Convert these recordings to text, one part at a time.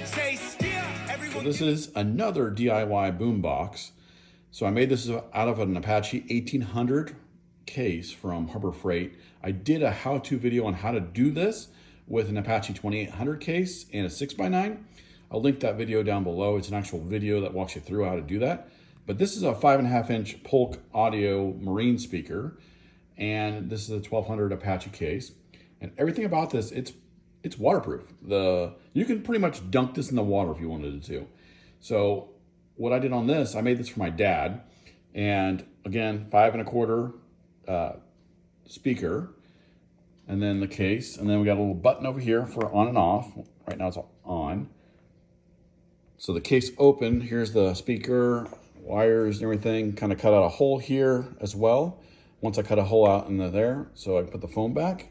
So this is another DIY boombox. So I made this out of an Apache 1800 case from Harbor Freight. I did a how-to video on how to do this with an Apache 2800 case and a 6x9. I'll link that video down below. It's an actual video that walks you through how to do that. But this is a 5.5-inch Polk audio marine speaker, and this is a 1200 Apache case. And everything about this, it's waterproof. You can pretty much dunk this in the water if you wanted to. So what I did on this, I made this for my dad, and again, 5.25 speaker, and then the case, and then we got a little button over here for on and off. Right now it's on. So the case open, here's the speaker, wires and everything. Kind of cut out a hole here as well. Once I cut a hole out in there, so I can put the phone back.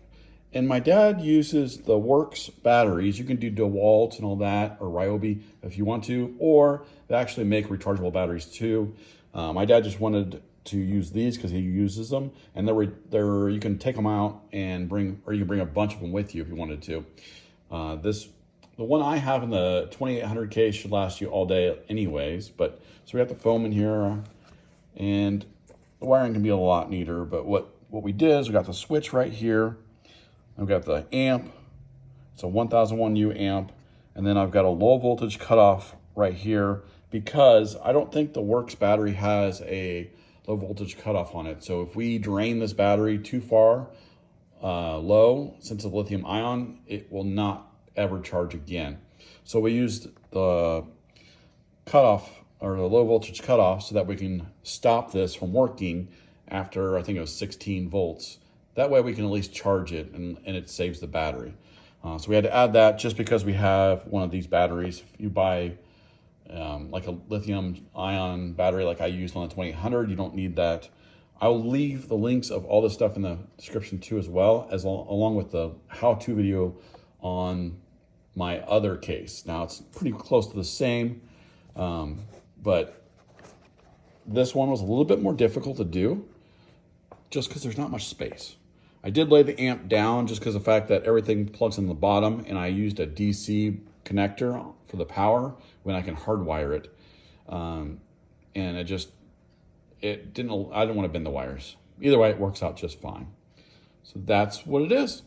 And my dad uses the Works batteries. You can do DeWalt and all that, or Ryobi if you want to, or they actually make rechargeable batteries too. My dad just wanted to use these because he uses them, and you can take them out and you can bring a bunch of them with you if you wanted to. The one I have in the 2800 case should last you all day anyways, so we got the foam in here, and the wiring can be a lot neater, but what we did is we got the switch right here. I've got the amp, it's a 1001U amp, and then I've got a low voltage cutoff right here because I don't think the Works battery has a low voltage cutoff on it. So if we drain this battery too far low, since it's lithium ion, it will not ever charge again. So we used the cutoff, or the low voltage cutoff, so that we can stop this from working after, I think it was 16 volts. That way we can at least charge it, and it saves the battery. So we had to add that just because we have one of these batteries. If you buy like a lithium ion battery like I used on the 2800, you don't need that. I'll leave the links of all this stuff in the description too, as well as along with the how-to video on my other case. Now it's pretty close to the same, but this one was a little bit more difficult to do just because there's not much space. I did lay the amp down just because of the fact that everything plugs in the bottom, and I used a DC connector for the power when I can hardwire it. And I didn't want to bend the wires. Either way, it works out just fine. So that's what it is.